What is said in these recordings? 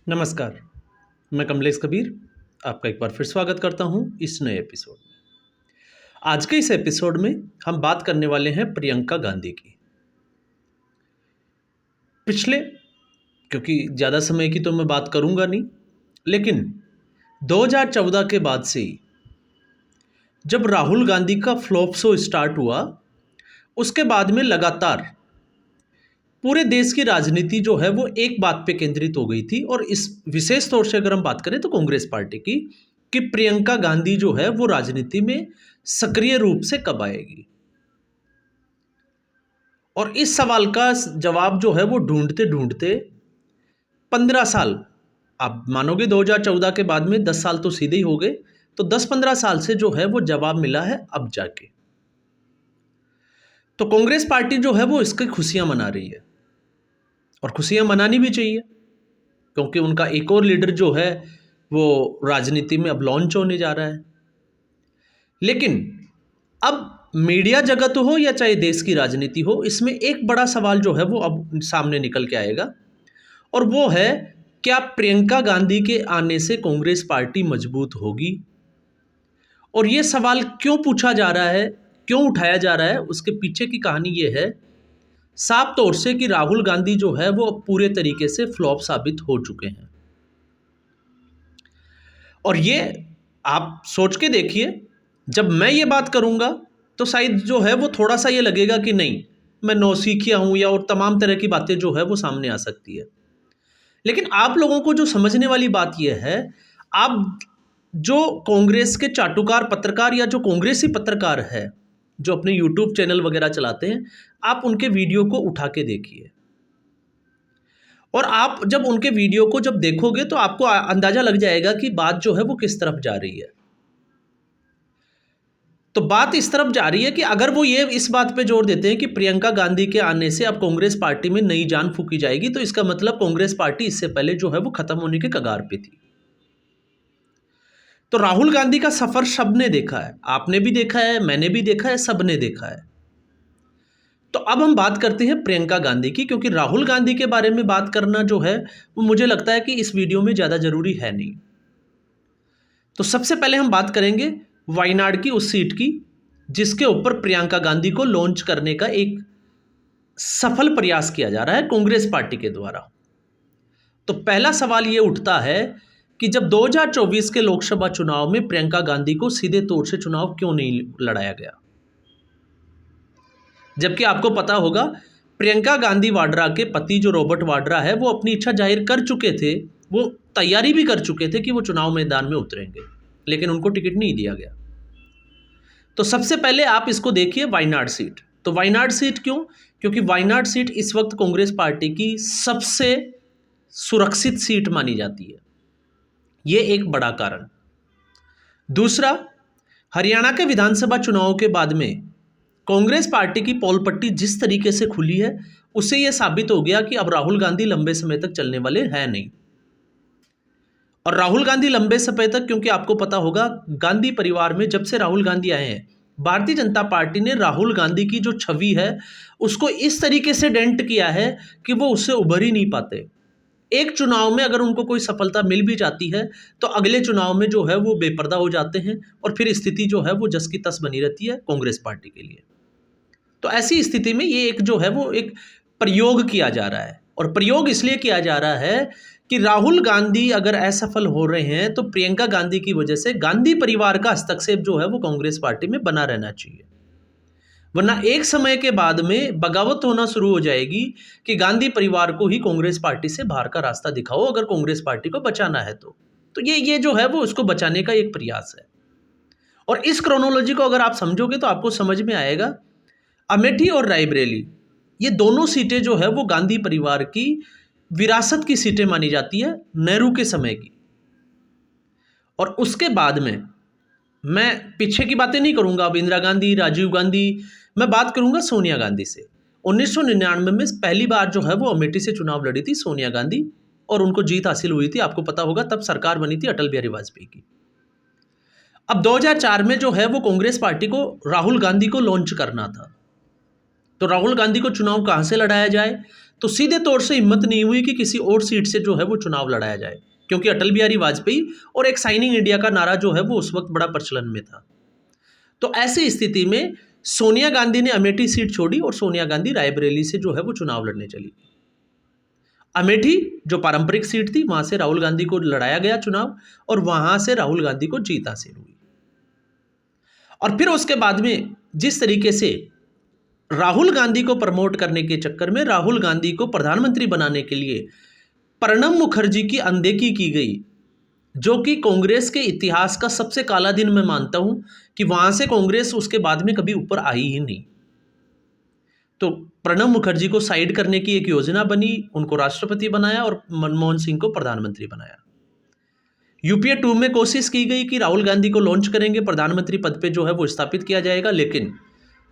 नमस्कार, मैं कमलेश कबीर आपका एक बार फिर स्वागत करता हूं इस नए एपिसोड में। आज के इस एपिसोड में हम बात करने वाले हैं प्रियंका गांधी की। पिछले क्योंकि ज़्यादा समय की तो मैं बात करूंगा नहीं, लेकिन 2014 के बाद से ही जब राहुल गांधी का फ्लॉप शो स्टार्ट हुआ, उसके बाद में लगातार पूरे देश की राजनीति जो है वो एक बात पे केंद्रित हो गई थी। और इस विशेष तौर से अगर हम बात करें तो कांग्रेस पार्टी की, कि प्रियंका गांधी जो है वो राजनीति में सक्रिय रूप से कब आएगी। और इस सवाल का जवाब जो है वो ढूंढते ढूंढते 15 साल, आप मानोगे 2014 के बाद में 10 साल तो सीधे ही हो गए, तो 10-15 साल से जो है वो जवाब मिला है अब जाके। तो कांग्रेस पार्टी जो है वो इसकी खुशियां मना रही है, और खुशियां मनानी भी चाहिए, क्योंकि उनका एक और लीडर जो है वो राजनीति में अब लॉन्च होने जा रहा है। लेकिन अब मीडिया जगत हो या चाहे देश की राजनीति हो, इसमें एक बड़ा सवाल जो है वो अब सामने निकल के आएगा, और वो है, क्या प्रियंका गांधी के आने से कांग्रेस पार्टी मजबूत होगी। और ये सवाल क्यों पूछा जा रहा है, क्यों उठाया जा रहा है, उसके पीछे की कहानी ये है साफ तौर से कि राहुल गांधी जो है वो पूरे तरीके से फ्लॉप साबित हो चुके हैं। और ये आप सोच के देखिए, जब मैं ये बात करूंगा तो शायद जो है वो थोड़ा सा ये लगेगा कि नहीं, मैं नौसिखिया हूं, या और तमाम तरह की बातें जो है वो सामने आ सकती है। लेकिन आप लोगों को जो समझने वाली बात यह है, आप जो कांग्रेस के चाटुकार पत्रकार या जो कांग्रेसी पत्रकार है जो अपने यूट्यूब चैनल वगैरह चलाते हैं, आप उनके वीडियो को उठा के देखिए। और आप जब उनके वीडियो को जब देखोगे तो आपको अंदाजा लग जाएगा कि बात जो है वो किस तरफ जा रही है। तो बात इस तरफ जा रही है कि अगर वो ये इस बात पे जोर देते हैं कि प्रियंका गांधी के आने से अब कांग्रेस पार्टी में नई जान फूंकी जाएगी, तो इसका मतलब कांग्रेस पार्टी इससे पहले जो है वो खत्म होने के कगार पे थी। तो राहुल गांधी का सफर सबने देखा है, आपने भी देखा है, मैंने भी देखा है, सबने देखा है। तो अब हम बात करते हैं प्रियंका गांधी की, क्योंकि राहुल गांधी के बारे में बात करना जो है वो मुझे लगता है कि इस वीडियो में ज़्यादा ज़रूरी है नहीं। तो सबसे पहले हम बात करेंगे वायनाड की उस सीट की जिसके ऊपर प्रियंका गांधी को लॉन्च करने का एक सफल प्रयास किया जा रहा है कांग्रेस पार्टी के द्वारा। तो पहला सवाल ये उठता है कि जब 2024 के लोकसभा चुनाव में प्रियंका गांधी को सीधे तौर से चुनाव क्यों नहीं लड़ाया गया, जबकि आपको पता होगा प्रियंका गांधी वाड्रा के पति जो रॉबर्ट वाड्रा है वो अपनी इच्छा जाहिर कर चुके थे, वो तैयारी भी कर चुके थे कि वो चुनाव मैदान में उतरेंगे, लेकिन उनको टिकट नहीं दिया गया। तो सबसे पहले आप इसको देखिए वायनाड सीट। तो वायनाड सीट क्यों? क्योंकि वायनाड सीट इस वक्त कांग्रेस पार्टी की सबसे सुरक्षित सीट मानी जाती है, ये एक बड़ा कारण। दूसरा, हरियाणा के विधानसभा चुनाव के बाद में कांग्रेस पार्टी की पोल पट्टी जिस तरीके से खुली है, उससे यह साबित हो गया कि अब राहुल गांधी लंबे समय तक चलने वाले हैं नहीं। और राहुल गांधी लंबे समय तक, क्योंकि आपको पता होगा गांधी परिवार में जब से राहुल गांधी आए हैं, भारतीय जनता पार्टी ने राहुल गांधी की जो छवि है उसको इस तरीके से डेंट किया है कि वो उससे उभर ही नहीं पाते। एक चुनाव में अगर उनको कोई सफलता मिल भी जाती है तो अगले चुनाव में जो है वो बेपर्दा हो जाते हैं, और फिर स्थिति जो है वो जस की तस बनी रहती है कांग्रेस पार्टी के लिए। तो ऐसी स्थिति में ये एक जो है वो एक प्रयोग किया जा रहा है, और प्रयोग इसलिए किया जा रहा है कि राहुल गांधी अगर असफल हो रहे हैं तो प्रियंका गांधी की वजह से गांधी परिवार का हस्तक्षेप जो है वो कांग्रेस पार्टी में बना रहना चाहिए, वरना एक समय के बाद में बगावत होना शुरू हो जाएगी कि गांधी परिवार को ही कांग्रेस पार्टी से बाहर का रास्ता दिखाओ अगर कांग्रेस पार्टी को बचाना है। तो ये जो है वो उसको बचाने का एक प्रयास है। और इस क्रोनोलॉजी को अगर आप समझोगे तो आपको समझ में आएगा, अमेठी और रायबरेली ये दोनों सीटें जो है वो गांधी परिवार की विरासत की सीटें मानी जाती है, नेहरू के समय की। और उसके बाद में मैं पीछे की बातें नहीं करूंगा, अब इंदिरा गांधी, राजीव गांधी, मैं बात करूंगा सोनिया गांधी से। 1999 में पहली बार जो है वो अमेठी से चुनाव लड़ी थी सोनिया गांधी, और उनको जीत हासिल हुई थी। आपको पता होगा तब सरकार बनी थी अटल बिहारी वाजपेयी की। अब 2004 में जो है वो कांग्रेस पार्टी को राहुल गांधी को लॉन्च करना था। तो राहुल गांधी को चुनाव कहाँ से लड़ाया जाए? तो सीधे तौर से हिम्मत नहीं हुई कि किसी और सीट से जो है वो चुनाव लड़ाया जाए, क्योंकि अटल बिहारी वाजपेयी और एक साइनिंग इंडिया का नारा जो है वो उस वक्त बड़ा प्रचलन में था। तो ऐसी स्थिति में सोनिया गांधी ने अमेठी सीट छोड़ी और सोनिया गांधी रायबरेली से जो है वो चुनाव लड़ने चली। अमेठी जो पारंपरिक सीट थी, वहां से राहुल गांधी को लड़ाया गया चुनाव और वहां से राहुल गांधी को जीत हासिल हुई। और फिर उसके बाद में जिस तरीके से राहुल गांधी को प्रमोट करने के चक्कर में राहुल गांधी को प्रधानमंत्री बनाने के लिए प्रणब मुखर्जी की अनदेखी की गई, जो कि कांग्रेस के इतिहास का सबसे काला दिन मैं मानता हूं कि वहां से कांग्रेस उसके बाद में कभी ऊपर आई ही नहीं। तो प्रणब मुखर्जी को साइड करने की एक योजना बनी, उनको राष्ट्रपति बनाया और मनमोहन सिंह को प्रधानमंत्री बनाया। यूपीए 2 में कोशिश की गई कि राहुल गांधी को लॉन्च करेंगे, प्रधानमंत्री पद पे जो है वो स्थापित किया जाएगा, लेकिन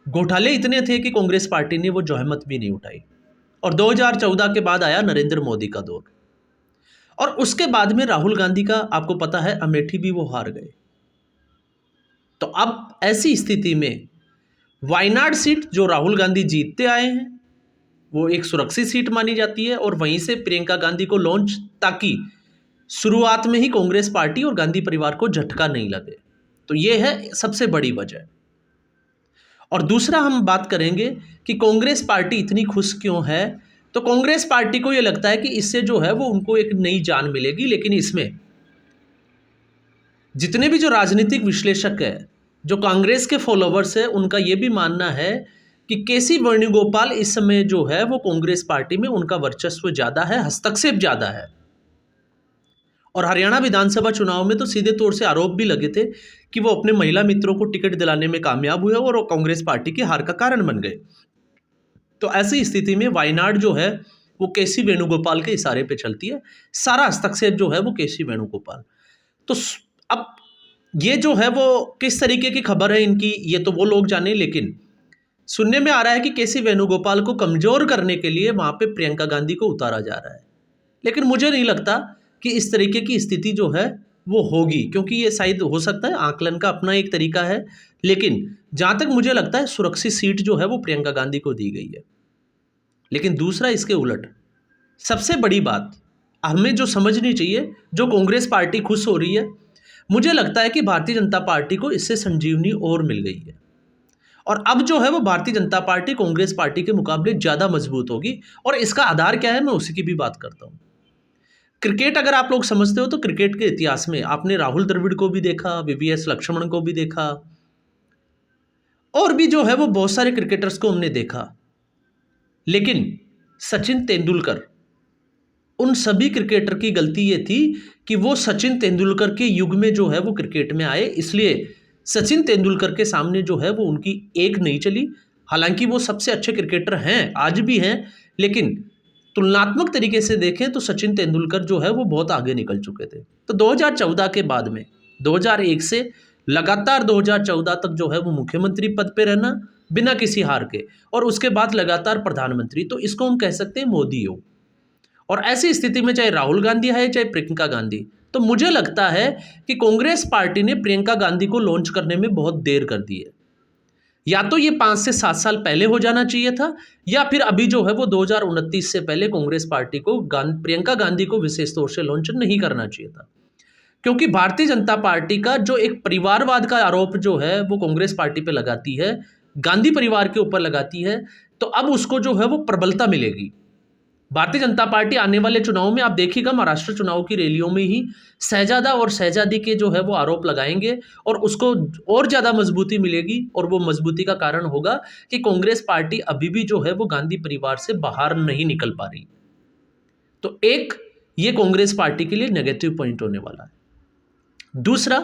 घोटाले इतने थे कि कांग्रेस पार्टी ने वो जहमत भी नहीं उठाई। और 2014 के बाद आया नरेंद्र मोदी का दौर, और उसके बाद में राहुल गांधी का आपको पता है अमेठी भी वो हार गए। तो अब ऐसी स्थिति में वायनाड सीट जो राहुल गांधी जीतते आए हैं वो एक सुरक्षित सीट मानी जाती है, और वहीं से प्रियंका गांधी को लॉन्च, ताकि शुरुआत में ही कांग्रेस पार्टी और गांधी परिवार को झटका नहीं लगे। तो ये है सबसे बड़ी वजह। और दूसरा हम बात करेंगे कि कांग्रेस पार्टी इतनी खुश क्यों है। तो कांग्रेस पार्टी को ये लगता है कि इससे जो है वो उनको एक नई जान मिलेगी, लेकिन इसमें जितने भी जो राजनीतिक विश्लेषक है, जो कांग्रेस के फॉलोवर्स है, उनका ये भी मानना है कि केसी वेणुगोपाल इस समय जो है वो कांग्रेस पार्टी में उनका वर्चस्व ज़्यादा है, हस्तक्षेप ज़्यादा है। और हरियाणा विधानसभा चुनाव में तो सीधे तौर से आरोप भी लगे थे कि वो अपने महिला मित्रों को टिकट दिलाने में कामयाब हुए और वो कांग्रेस पार्टी की हार का कारण बन गए। तो ऐसी स्थिति में वायनाड जो है वो केसी वेणुगोपाल के इशारे पे चलती है, सारा हस्तक्षेप जो है वो केसी वेणुगोपाल। तो अब ये जो है वो किस तरीके की खबर है इनकी, ये तो वो लोग जाने, लेकिन सुनने में आ रहा है कि केसी वेणुगोपाल को कमजोर करने के लिए वहां पे प्रियंका गांधी को उतारा जा रहा है। लेकिन मुझे नहीं लगता कि इस तरीके की स्थिति जो है वो होगी, क्योंकि ये शायद हो सकता है आकलन का अपना एक तरीका है, लेकिन जहां तक मुझे लगता है सुरक्षित सीट जो है वो प्रियंका गांधी को दी गई है। लेकिन दूसरा इसके उलट सबसे बड़ी बात हमें जो समझनी चाहिए, जो कांग्रेस पार्टी खुश हो रही है, मुझे लगता है कि भारतीय जनता पार्टी को इससे संजीवनी और मिल गई है, और अब जो है वो भारतीय जनता पार्टी कांग्रेस पार्टी के मुकाबले ज़्यादा मजबूत होगी। और इसका आधार क्या है, मैं उसी की भी बात करता हूँ। क्रिकेट अगर आप लोग समझते हो तो क्रिकेट के इतिहास में आपने राहुल द्रविड़ को भी देखा, वीवीएस लक्ष्मण को भी देखा, और भी जो है वो बहुत सारे क्रिकेटर्स को हमने देखा। लेकिन सचिन तेंदुलकर, उन सभी क्रिकेटर की गलती ये थी कि वो सचिन तेंदुलकर के युग में जो है वो क्रिकेट में आए, इसलिए सचिन तेंदुलकर के सामने जो है वो उनकी एक नहीं चली। हालांकि वो सबसे अच्छे क्रिकेटर हैं, आज भी हैं, लेकिन तुलनात्मक तरीके से देखें तो सचिन तेंदुलकर जो है वो बहुत आगे निकल चुके थे। तो 2014 के बाद में 2001 से लगातार 2014 तक जो है वो मुख्यमंत्री पद पे रहना बिना किसी हार के, और उसके बाद लगातार प्रधानमंत्री, तो इसको हम कह सकते हैं मोदी योग। और ऐसी स्थिति में चाहे राहुल गांधी है चाहे प्रियंका गांधी, तो मुझे लगता है कि कांग्रेस पार्टी ने प्रियंका गांधी को लॉन्च करने में बहुत देर कर दी है। या तो ये 5 से 7 साल पहले हो जाना चाहिए था, या फिर अभी जो है वो 2029 से पहले कांग्रेस पार्टी को प्रियंका गांधी को विशेष तौर से लॉन्च नहीं करना चाहिए था। क्योंकि भारतीय जनता पार्टी का जो एक परिवारवाद का आरोप जो है वो कांग्रेस पार्टी पे लगाती है, गांधी परिवार के ऊपर लगाती है, तो अब उसको जो है वो प्रबलता मिलेगी। भारतीय जनता पार्टी आने वाले चुनाव में आप देखिएगा, महाराष्ट्र चुनाव की रैलियों में ही शहजादा और शहजादी के जो है वो आरोप लगाएंगे, और उसको और ज़्यादा मजबूती मिलेगी। और वो मजबूती का कारण होगा कि कांग्रेस पार्टी अभी भी जो है वो गांधी परिवार से बाहर नहीं निकल पा रही। तो एक ये कांग्रेस पार्टी के लिए नेगेटिव पॉइंट होने वाला है। दूसरा,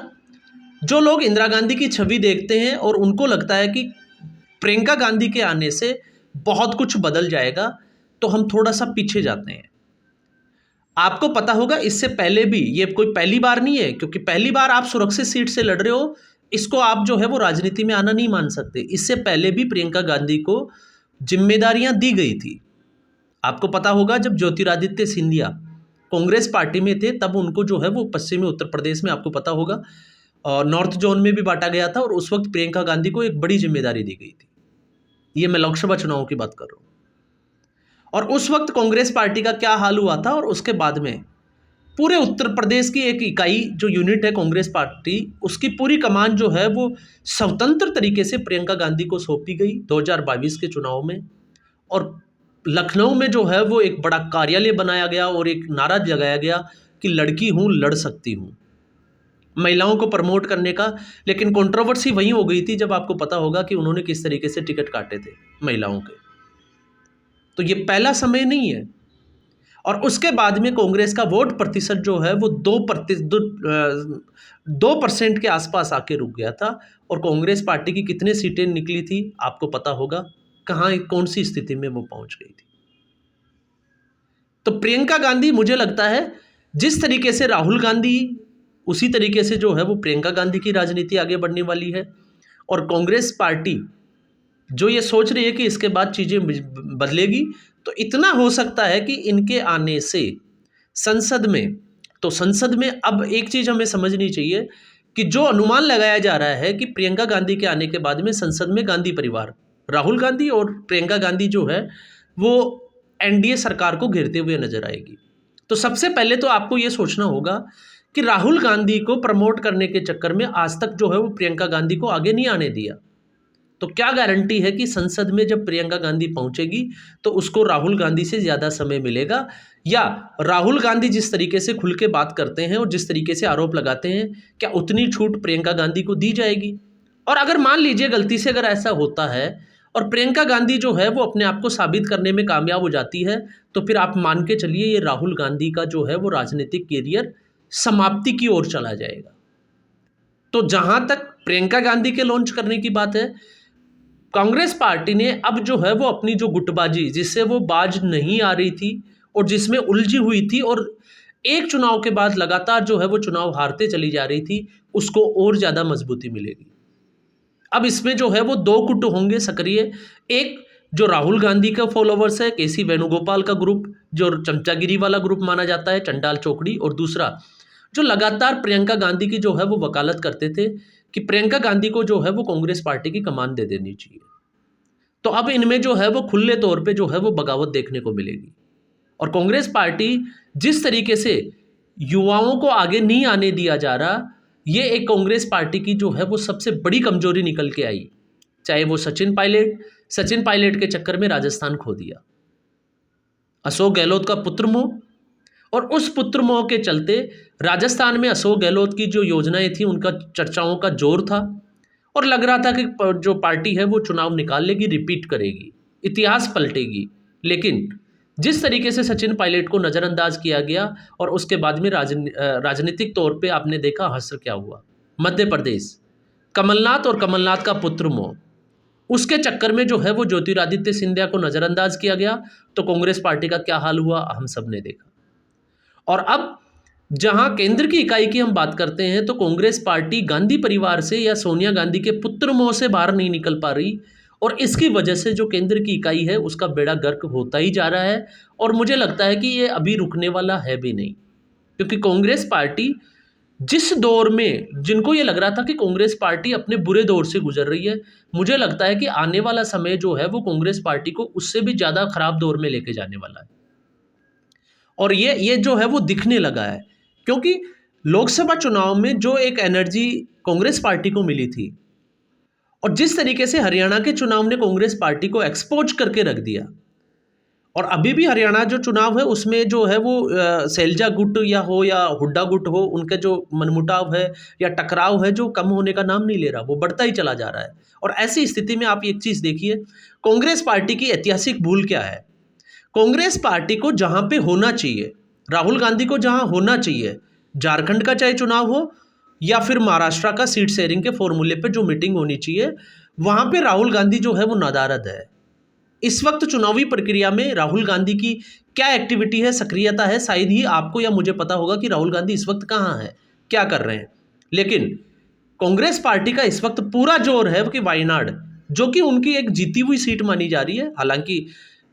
जो लोग इंदिरा गांधी की छवि देखते हैं और उनको लगता है कि प्रियंका गांधी के आने से बहुत कुछ बदल जाएगा, तो हम थोड़ा सा पीछे जाते हैं। आपको पता होगा इससे पहले भी, ये कोई पहली बार नहीं है, क्योंकि पहली बार आप सुरक्षित सीट से लड़ रहे हो, इसको आप जो है वो राजनीति में आना नहीं मान सकते। इससे पहले भी प्रियंका गांधी को जिम्मेदारियां दी गई थी। आपको पता होगा जब ज्योतिरादित्य सिंधिया कांग्रेस पार्टी में थे, तब उनको जो है वो पश्चिमी उत्तर प्रदेश में, आपको पता होगा, और नॉर्थ जोन में भी बांटा गया था, और उस वक्त प्रियंका गांधी को एक बड़ी जिम्मेदारी दी गई थी। ये मैं लोकसभा चुनाव की बात कर रहा हूँ। और उस वक्त कांग्रेस पार्टी का क्या हाल हुआ था, और उसके बाद में पूरे उत्तर प्रदेश की एक इकाई जो यूनिट है कांग्रेस पार्टी, उसकी पूरी कमान जो है वो स्वतंत्र तरीके से प्रियंका गांधी को सौंपी गई 2022 के चुनाव में। और लखनऊ में जो है वो एक बड़ा कार्यालय बनाया गया और एक नारा लगाया गया कि लड़की हूँ, लड़ सकती हूँ, महिलाओं को प्रमोट करने का। लेकिन कंट्रोवर्सी वहीं हो गई थी जब आपको पता होगा कि उन्होंने किस तरीके से टिकट काटे थे महिलाओं के। तो ये पहला समय नहीं है। और उसके बाद में कांग्रेस का वोट प्रतिशत जो है वो 2% के आसपास आके रुक गया था। और कांग्रेस पार्टी की कितने सीटें निकली थी आपको पता होगा, कहाँ कौन सी स्थिति में वो पहुंच गई थी। तो प्रियंका गांधी, मुझे लगता है जिस तरीके से राहुल गांधी, उसी तरीके से जो है वो प्रियंका गांधी की राजनीति आगे बढ़ने वाली है। और कांग्रेस पार्टी जो ये सोच रही है कि इसके बाद चीज़ें बदलेगी, तो इतना हो सकता है कि इनके आने से संसद में, तो संसद में अब एक चीज़ हमें समझनी चाहिए कि जो अनुमान लगाया जा रहा है कि प्रियंका गांधी के आने के बाद में संसद में गांधी परिवार, राहुल गांधी और प्रियंका गांधी जो है वो एनडीए सरकार को घेरते हुए नजर आएगी। तो सबसे पहले तो आपको ये सोचना होगा कि राहुल गांधी को प्रमोट करने के चक्कर में आज तक जो है वो प्रियंका गांधी को आगे नहीं आने दिया। तो क्या गारंटी है कि संसद में जब प्रियंका गांधी पहुंचेगी तो उसको राहुल गांधी से ज़्यादा समय मिलेगा, या राहुल गांधी जिस तरीके से खुल के बात करते हैं और जिस तरीके से आरोप लगाते हैं, क्या उतनी छूट प्रियंका गांधी को दी जाएगी? और अगर मान लीजिए गलती से अगर ऐसा होता है और प्रियंका गांधी जो है वो अपने आप को साबित करने में कामयाब हो जाती है, तो फिर आप मान के चलिए ये राहुल गांधी का जो है वो राजनीतिक कैरियर समाप्ति की ओर चला जाएगा। तो जहां तक प्रियंका गांधी के लॉन्च करने की बात है, कांग्रेस पार्टी ने अब जो है वो अपनी जो गुटबाजी, जिससे वो बाज नहीं आ रही थी और जिसमें उलझी हुई थी और एक चुनाव के बाद लगातार जो है वो चुनाव हारते चली जा रही थी, उसको और ज़्यादा मजबूती मिलेगी। अब इसमें जो है वो दो गुट होंगे सक्रिय। एक जो राहुल गांधी का फॉलोवर्स है, केसी वेणुगोपाल का ग्रुप, जो चमचागिरी वाला ग्रुप माना जाता है, चंडाल चौकड़ी, और दूसरा जो लगातार प्रियंका गांधी की जो है वो वकालत करते थे कि प्रियंका गांधी को जो है वो कांग्रेस पार्टी की कमान दे देनी चाहिए। तो अब इनमें जो है वो खुले तौर पे जो है वो बगावत देखने को मिलेगी। और कांग्रेस पार्टी जिस तरीके से युवाओं को आगे नहीं आने दिया जा रहा, ये एक कांग्रेस पार्टी की जो है वो सबसे बड़ी कमजोरी निकल के आई। चाहे वो सचिन पायलट के चक्कर में राजस्थान खो दिया, अशोक गहलोत का पुत्र मोह, और उस पुत्र मोह के चलते राजस्थान में अशोक गहलोत की जो योजनाएं थी उनका चर्चाओं का जोर था और लग रहा था कि जो पार्टी है वो चुनाव निकाल लेगी, रिपीट करेगी, इतिहास पलटेगी। लेकिन जिस तरीके से सचिन पायलट को नज़रअंदाज किया गया और उसके बाद में राजनीतिक तौर पे आपने देखा हश्र क्या हुआ। मध्य प्रदेश, कमलनाथ और कमलनाथ का पुत्र मोह, उसके चक्कर में जो है वो ज्योतिरादित्य सिंधिया को नज़रअंदाज किया गया। तो कांग्रेस पार्टी का क्या हाल हुआ हम सब ने देखा। और अब जहां केंद्र की इकाई की हम बात करते हैं, तो कांग्रेस पार्टी गांधी परिवार से या सोनिया गांधी के पुत्र मोह से बाहर नहीं निकल पा रही, और इसकी वजह से जो केंद्र की इकाई है उसका बेड़ा गर्क होता ही जा रहा है। और मुझे लगता है कि ये अभी रुकने वाला है भी नहीं, क्योंकि कांग्रेस पार्टी जिस दौर में, जिनको ये लग रहा था कि कांग्रेस पार्टी अपने बुरे दौर से गुजर रही है, मुझे लगता है कि आने वाला समय जो है वो कांग्रेस पार्टी को उससे भी ज़्यादा खराब दौर में लेके जाने वाला है। और ये जो है वो दिखने लगा है, क्योंकि लोकसभा चुनाव में जो एक एनर्जी कांग्रेस पार्टी को मिली थी और जिस तरीके से हरियाणा के चुनाव ने कांग्रेस पार्टी को एक्सपोज करके रख दिया, और अभी भी हरियाणा जो चुनाव है उसमें जो है वो सैलजा गुट या हुड्डा गुट हो, उनके जो मनमुटाव है या टकराव है जो कम होने का नाम नहीं ले रहा, वो बढ़ता ही चला जा रहा है। और ऐसी स्थिति में आप एक चीज़ देखिए, कांग्रेस पार्टी की ऐतिहासिक भूल क्या है। कांग्रेस पार्टी को जहाँ पे होना चाहिए, राहुल गांधी को जहाँ होना चाहिए, झारखंड का चाहे चुनाव हो या फिर महाराष्ट्र का सीट शेयरिंग के फॉर्मूले पे जो मीटिंग होनी चाहिए, वहाँ पे राहुल गांधी जो है वो नादारद है। इस वक्त चुनावी प्रक्रिया में राहुल गांधी की क्या एक्टिविटी है, सक्रियता है, शायद ही आपको या मुझे पता होगा कि राहुल गांधी इस वक्त कहाँ है, क्या कर रहे हैं। लेकिन कांग्रेस पार्टी का इस वक्त पूरा जोर है कि वायनाड, जो कि उनकी एक जीती हुई सीट मानी जा रही है। हालांकि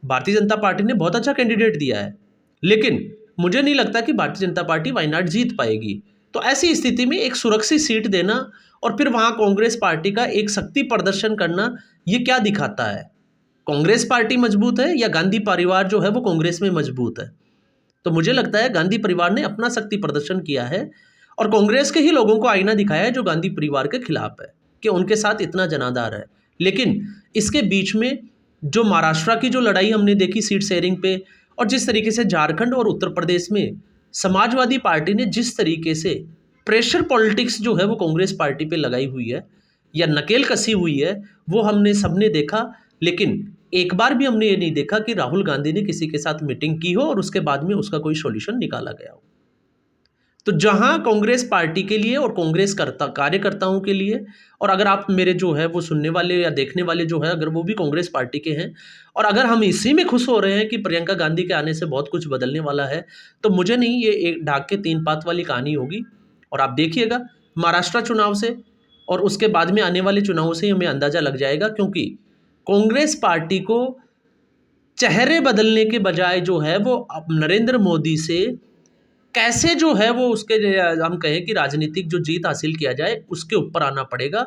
भारतीय जनता पार्टी ने बहुत अच्छा कैंडिडेट दिया है, लेकिन मुझे नहीं लगता कि भारतीय जनता पार्टी वायनाड जीत पाएगी। तो ऐसी स्थिति में एक सुरक्षित सीट देना और फिर वहाँ कांग्रेस पार्टी का एक शक्ति प्रदर्शन करना, ये क्या दिखाता है? कांग्रेस पार्टी मजबूत है या गांधी परिवार जो है वो कांग्रेस में मजबूत है? तो मुझे लगता है गांधी परिवार ने अपना शक्ति प्रदर्शन किया है और कांग्रेस के ही लोगों को आईना दिखाया है जो गांधी परिवार के खिलाफ है कि उनके साथ इतना जनाधार है। लेकिन इसके बीच में जो महाराष्ट्र की जो लड़ाई हमने देखी सीट शेयरिंग पे, और जिस तरीके से झारखंड और उत्तर प्रदेश में समाजवादी पार्टी ने जिस तरीके से प्रेशर पॉलिटिक्स जो है वो कांग्रेस पार्टी पे लगाई हुई है या नकेल कसी हुई है, वो हमने सबने देखा। लेकिन एक बार भी हमने ये नहीं देखा कि राहुल गांधी ने किसी के साथ मीटिंग की हो और उसके बाद में उसका कोई सॉल्यूशन निकाला गया हो। तो जहां कांग्रेस पार्टी के लिए और कांग्रेस कार्यकर्ताओं के लिए, और अगर आप मेरे जो है वो सुनने वाले या देखने वाले जो है अगर वो भी कांग्रेस पार्टी के हैं और अगर हम इसी में खुश हो रहे हैं कि प्रियंका गांधी के आने से बहुत कुछ बदलने वाला है, तो मुझे नहीं, ये एक ढाक के तीन पात वाली कहानी होगी। और आप देखिएगा महाराष्ट्र चुनाव से और उसके बाद में आने वाले चुनावों से हमें अंदाजा लग जाएगा, क्योंकि कांग्रेस पार्टी को चेहरे बदलने के बजाय जो है वो अब नरेंद्र मोदी से कैसे जो है वो उसके हम कहें कि राजनीतिक जो जीत हासिल किया जाए उसके ऊपर आना पड़ेगा।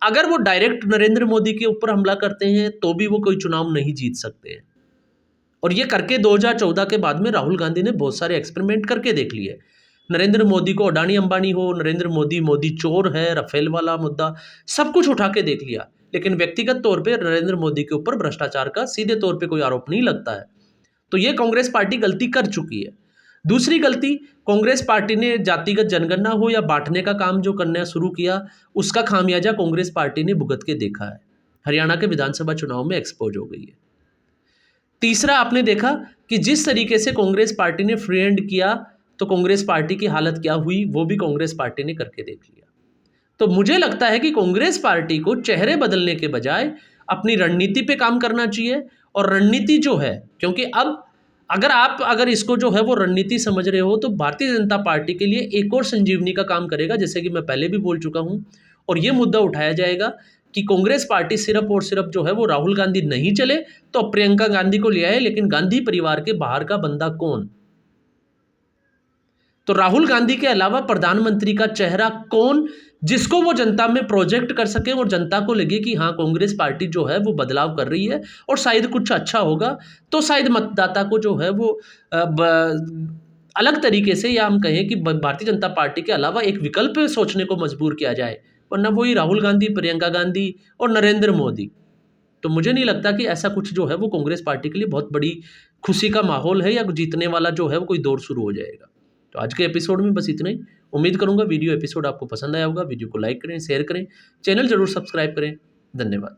अगर वो डायरेक्ट नरेंद्र मोदी के ऊपर हमला करते हैं तो भी वो कोई चुनाव नहीं जीत सकते हैं। और ये करके 2014 के बाद में राहुल गांधी ने बहुत सारे एक्सपेरिमेंट करके देख लिए। नरेंद्र मोदी को अडानी अंबानी हो, नरेंद्र मोदी चोर है, रफेल वाला मुद्दा, सब कुछ उठा के देख लिया, लेकिन व्यक्तिगत तौर पे नरेंद्र मोदी के ऊपर भ्रष्टाचार का सीधे तौर पे कोई आरोप नहीं लगता है। तो ये कांग्रेस पार्टी गलती कर चुकी है। दूसरी गलती, कांग्रेस पार्टी ने जातिगत जनगणना हो या बांटने का काम जो करना शुरू किया, उसका खामियाजा कांग्रेस पार्टी ने भुगत के देखा है। हरियाणा के विधानसभा चुनाव में एक्सपोज हो गई है। तीसरा, आपने देखा कि जिस तरीके से कांग्रेस पार्टी ने फ्री हैंड किया तो कांग्रेस पार्टी की हालत क्या हुई, वो भी कांग्रेस पार्टी ने करके देख लिया। तो मुझे लगता है कि कांग्रेस पार्टी को चेहरे बदलने के बजाय अपनी रणनीति पे काम करना चाहिए। और रणनीति जो है, क्योंकि अब अगर इसको जो है वो रणनीति समझ रहे हो, तो भारतीय जनता पार्टी के लिए एक और संजीवनी का काम करेगा, जैसे कि मैं पहले भी बोल चुका हूं। और ये मुद्दा उठाया जाएगा कि कांग्रेस पार्टी सिर्फ और सिर्फ जो है वो राहुल गांधी नहीं चले तो प्रियंका गांधी को ले आए, लेकिन गांधी परिवार के बाहर का बंदा कौन? तो राहुल गांधी के अलावा प्रधानमंत्री का चेहरा कौन, जिसको वो जनता में प्रोजेक्ट कर सके और जनता को लगे कि हाँ, कांग्रेस पार्टी जो है वो बदलाव कर रही है और शायद कुछ अच्छा होगा। तो शायद मतदाता को जो है वो अलग तरीके से, या हम कहें कि भारतीय जनता पार्टी के अलावा एक विकल्प सोचने को मजबूर किया जाए, वरना वही राहुल गांधी, प्रियंका गांधी और नरेंद्र मोदी। तो मुझे नहीं लगता कि ऐसा कुछ जो है वो कांग्रेस पार्टी के लिए बहुत बड़ी खुशी का माहौल है या जीतने वाला जो है वो कोई दौर शुरू हो जाएगा। तो आज के एपिसोड में बस इतना ही। उम्मीद करूंगा वीडियो एपिसोड आपको पसंद आया होगा। वीडियो को लाइक करें, शेयर करें, चैनल जरूर सब्सक्राइब करें। धन्यवाद।